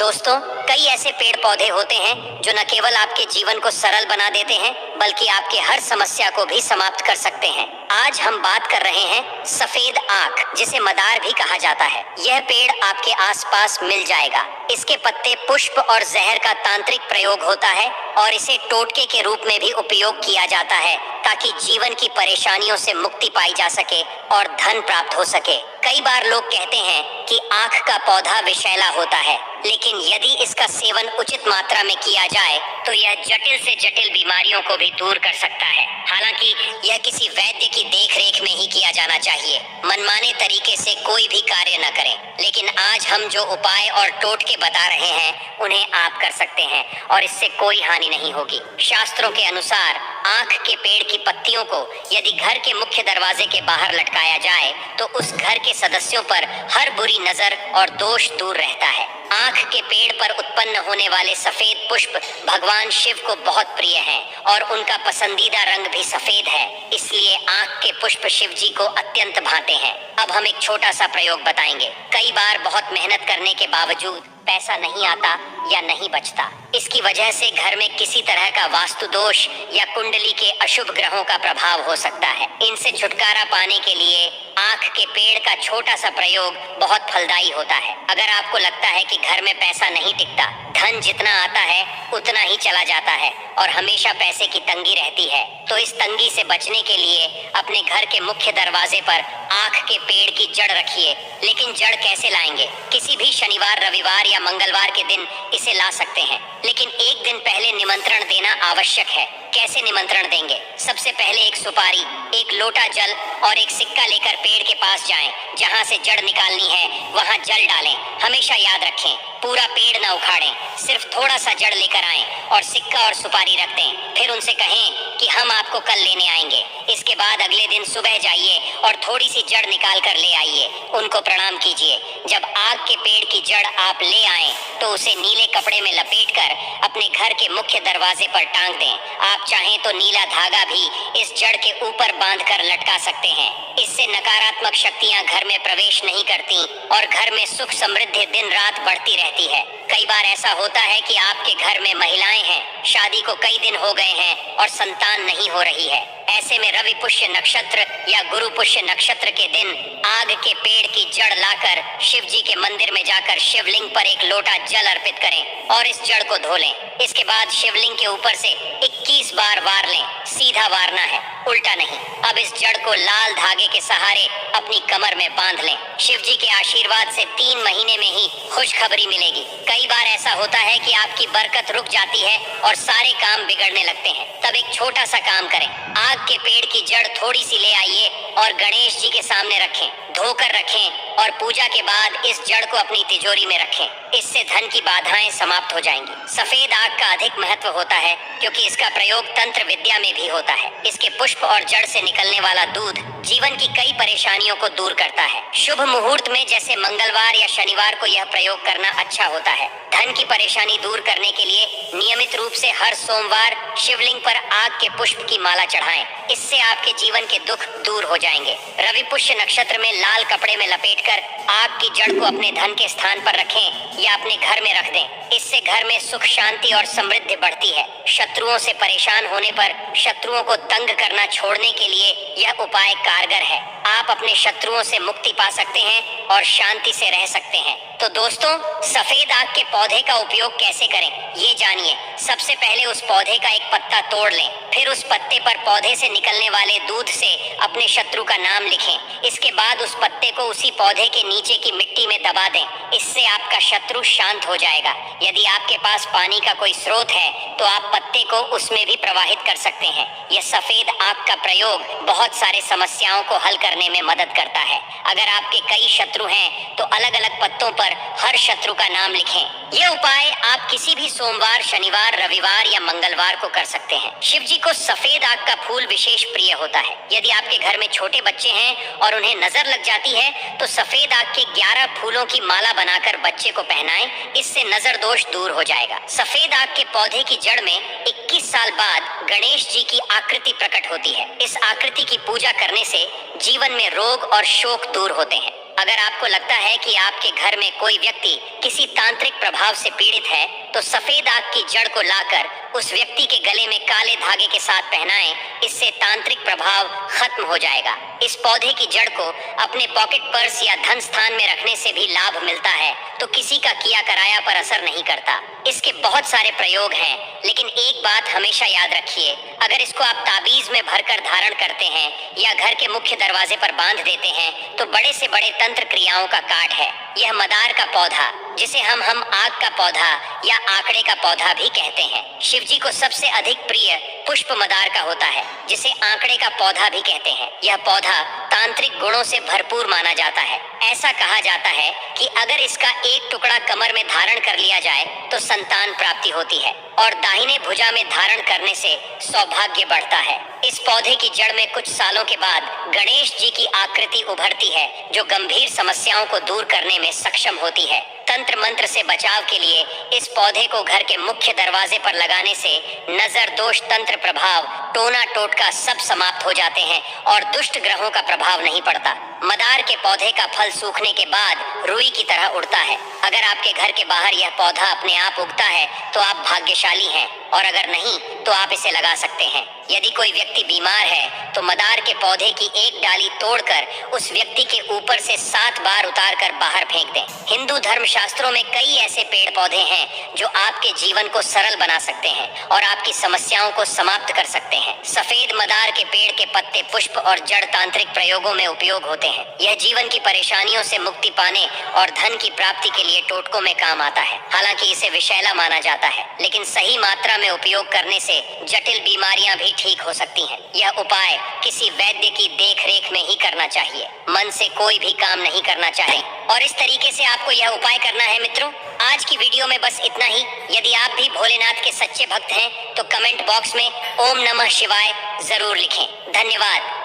दोस्तों, कई ऐसे पेड़ पौधे होते हैं जो न केवल आपके जीवन को सरल बना देते हैं बल्कि आपके हर समस्या को भी समाप्त कर सकते हैं। आज हम बात कर रहे हैं सफेद आक, जिसे मदार भी कहा जाता है। यह पेड़ आपके आसपास मिल जाएगा। इसके पत्ते, पुष्प और जहर का तांत्रिक प्रयोग होता है और इसे टोटके के रूप में भी उपयोग किया जाता है ताकि जीवन की परेशानियों से मुक्ति पाई जा सके और धन प्राप्त हो सके। कई बार लोग कहते हैं कि आँख का पौधा विषैला होता है, लेकिन यदि इसका सेवन उचित मात्रा में किया जाए तो यह जटिल से जटिल बीमारियों को भी दूर कर सकता है। हालांकि यह किसी वैद्य की देखरेख में ही किया जाना चाहिए। मनमाने तरीके से कोई भी कार्य न करें। लेकिन आज हम जो उपाय और टोटके बता रहे हैं उन्हें आप कर सकते हैं और इससे कोई हानि नहीं होगी। शास्त्रों के अनुसार आँख के पेड़ की पत्तियों को यदि घर के मुख्य दरवाजे के बाहर लटकाया जाए तो उस घर के सदस्यों पर हर बुरी नजर और दोष दूर रहता है। आँख के पेड़ पर उत्पन्न होने वाले सफेद पुष्प भगवान शिव को बहुत प्रिय हैं और उनका पसंदीदा रंग भी सफेद है, इसलिए आँख के पुष्प शिव जी को अत्यंत भाते हैं। अब हम एक छोटा सा प्रयोग बताएंगे। कई बार बहुत मेहनत करने के बावजूद पैसा नहीं आता या नहीं बचता। इसकी वजह से घर में किसी तरह का वास्तु दोष या कुंडली के अशुभ ग्रहों का प्रभाव हो सकता है। इनसे छुटकारा पाने के लिए आँख के पेड़ का छोटा सा प्रयोग बहुत फलदायी होता है। अगर आपको लगता है कि घर में पैसा नहीं टिकता, धन जितना आता है उतना ही चला जाता है और हमेशा पैसे की तंगी रहती है, तो इस तंगी से बचने के लिए अपने घर के मुख्य दरवाजे पर आँख के पेड़ की जड़ रखिए। लेकिन जड़ कैसे लाएंगे? किसी भी शनिवार, रविवार या मंगलवार के दिन इसे ला सकते हैं, लेकिन एक दिन पहले निमंत्रण देना आवश्यक है। कैसे निमंत्रण देंगे? सबसे पहले एक सुपारी, एक लोटा जल और एक सिक्का लेकर पेड़ के पास जाएं। जहां से जड़ निकालनी है वहां जल डालें। हमेशा याद रखें, पूरा पेड़ न उखाड़ें, सिर्फ थोड़ा सा जड़ लेकर आएं और सिक्का और सुपारी रख दें। फिर उनसे कहें कि हम आपको कल लेने आएंगे। इसके बाद अगले दिन सुबह जाइए और थोड़ी सी जड़ निकाल कर ले आइए। उनको प्रणाम कीजिए। जब आग के पेड़ की जड़ आप ले आएं तो उसे नीले कपड़े में लपेटकर अपने घर के मुख्य दरवाजे पर टांग दें। आप चाहें तो नीला धागा भी इस जड़ के ऊपर बांधकर लटका सकते हैं। इससे नकारात्मक शक्तियां घर में प्रवेश नहीं करती और घर में सुख समृद्धि दिन रात बढ़ती रहती है। कई बार ऐसा होता है कि आपके घर में महिलाएं हैं, शादी को कई दिन हो गए हैं और संतान नहीं हो रही है। ऐसे में रवि पुष्य नक्षत्र या गुरु पुष्य नक्षत्र के दिन आग के पेड़ की जड़ लाकर शिव जी के मंदिर में जाकर शिवलिंग पर एक लोटा जल अर्पित करें और इस जड़ को धो लें। इसके बाद शिवलिंग के ऊपर से 21 बार वार लें। सीधा वारना है, उल्टा नहीं। अब इस जड़ को लाल धागे के सहारे अपनी कमर में बांध लें। शिव जी के आशीर्वाद से 3 महीने में ही खुशखबरी मिलेगी। कई बार ऐसा होता है कि आपकी बरकत रुक जाती है और सारे काम बिगड़ने लगते हैं। तब एक छोटा सा काम करें। आग के पेड़ की जड़ थोड़ी सी ले आइए और गणेश जी के सामने रखें, धोकर रखें और पूजा के बाद इस जड़ को अपनी तिजोरी में रखें। इससे धन की बाधाएं समाप्त हो जाएंगी। सफेद आग का अधिक महत्व होता है क्योंकि इसका प्रयोग तंत्र विद्या में भी होता है। इसके पुष्प और जड़ से निकलने वाला दूध जीवन की कई परेशानियों को दूर करता है। शुभ मुहूर्त में जैसे मंगलवार या शनिवार को यह प्रयोग करना अच्छा होता है। धन की परेशानी दूर करने के लिए नियमित रूप से हर सोमवार शिवलिंग पर आग के पुष्प की माला चढ़ाएं। इससे आपके जीवन के दुख दूर हो जाएंगे। रवि पुष्य नक्षत्र में लाल कपड़े में लपेटकर आग की जड़ को अपने धन के स्थान पर रखें या अपने घर में रख दें। इससे घर में सुख, शांति और समृद्धि बढ़ती है। शत्रुओं से परेशान होने पर शत्रुओं को तंग करना छोड़ने के लिए यह उपाय कारगर है। आप अपने शत्रुओं से मुक्ति पा सकते हैं और शांति से रह सकते हैं। तो दोस्तों, सफेद आग के पौधे का उपयोग कैसे करें ये जानिए। सबसे पहले उस पौधे का एक पत्ता तोड़ लें। फिर उस पत्ते पर पौधे से निकलने वाले दूध से अपने शत्रु का नाम लिखें। इसके बाद उस पत्ते को उसी पौधे के नीचे की मिट्टी में दबा दें। इससे आपका शत्रु शांत हो जाएगा। यदि आपके पास पानी का कोई स्रोत है तो आप पत्ते को उसमें भी प्रवाहित कर सकते हैं। यह सफेद आग का प्रयोग बहुत सारे समस्याओं को हल करने में मदद करता है। अगर आपके कई शत्रु हैं तो अलग अलग पत्तों पर हर शत्रु का नाम लिखें। यह उपाय आप किसी भी सोमवार, शनिवार, रविवार या मंगलवार को कर सकते हैं। शिव जी को सफेद आग का फूल विशेष प्रिय होता है। यदि आपके घर में छोटे बच्चे हैं और उन्हें नजर लग जाती है तो सफेद आग के 11 फूलों की माला बनाकर बच्चे को पहनाएं। इससे नजर दोष दूर हो जाएगा। सफेद आग के पौधे की जड़ में 21 साल बाद गणेश जी की आकृति प्रकट होती है। इस आकृति की पूजा करने से जीवन में रोग और शोक दूर होते हैं। अगर आपको लगता है कि आपके घर में कोई व्यक्ति किसी तांत्रिक प्रभाव से पीड़ित है, तो सफेद आग की जड़ को लाकर उस व्यक्ति के गले में काले धागे के साथ पहनाएं। इससे तांत्रिक प्रभाव खत्म हो जाएगा। इस पौधे की जड़ को अपने पॉकेट पर्स या धन स्थान में रखने से भी लाभ मिलता है, तो किसी का किया कराया पर असर नहीं करता। इसके बहुत सारे प्रयोग हैं, लेकिन एक बात हमेशा याद रखिए, अगर इसको आप ताबीज में भरकर धारण करते हैं या घर के मुख्य दरवाजे पर बांध देते हैं, तो बड़े से बड़े तंत्र क्रियाओं का काट है। यह मदार का पौधा, जिसे हम आग का पौधा या आंकड़े का पौधा भी कहते हैं, शिव जी को सबसे अधिक प्रिय पुष्प मदार का होता है, जिसे आंकड़े का पौधा भी कहते हैं। यह पौधा तांत्रिक गुणों से भरपूर माना जाता है। ऐसा कहा जाता है कि अगर इसका एक टुकड़ा कमर में धारण कर लिया जाए तो संतान प्राप्ति होती है, और दाहिने भुजा में धारण करने से सौभाग्य बढ़ता है। इस पौधे की जड़ में कुछ सालों के बाद गणेश जी की आकृति उभरती है, जो गंभीर समस्याओं को दूर करने में सक्षम होती है। तंत्र मंत्र से बचाव के लिए इस पौधे को घर के मुख्य दरवाजे पर लगाने से नजर दोष, तंत्र प्रभाव, टोना टोटका सब समाप्त हो जाते हैं और दुष्ट ग्रहों का प्रभाव नहीं पड़ता। मदार के पौधे का फल सूखने के बाद रुई की तरह उड़ता है। अगर आपके घर के बाहर यह पौधा अपने आप उगता है तो आप भाग्यशाली हैं, और अगर नहीं तो आप इसे लगा सकते हैं। यदि कोई व्यक्ति बीमार है तो मदार के पौधे की एक डाली तोड़कर उस व्यक्ति के ऊपर से 7 बार उतारकर बाहर फेंक दें। हिंदू धर्म शास्त्रों में कई ऐसे पेड़ पौधे हैं जो आपके जीवन को सरल बना सकते हैं और आपकी समस्याओं को समाप्त कर सकते हैं। सफेद मदार के पेड़ के पत्ते, पुष्प और जड़ तांत्रिक प्रयोगों में उपयोग होते हैं। यह जीवन की परेशानियों से मुक्ति पाने और धन की प्राप्ति के लिए टोटकों में काम आता है। हालांकि इसे विषैला माना जाता है, लेकिन सही मात्रा में उपयोग करने से जटिल बीमारियां भी ठीक हो सकती हैं। यह उपाय किसी वैद्य की देख-रेख में ही करना चाहिए। मन से कोई भी काम नहीं करना चाहिए, और इस तरीके से आपको यह उपाय करना है। मित्रों, आज की वीडियो में बस इतना ही। यदि आप भी भोलेनाथ के सच्चे भक्त हैं तो कमेंट बॉक्स में ओम नमः शिवाय जरूर लिखें। धन्यवाद।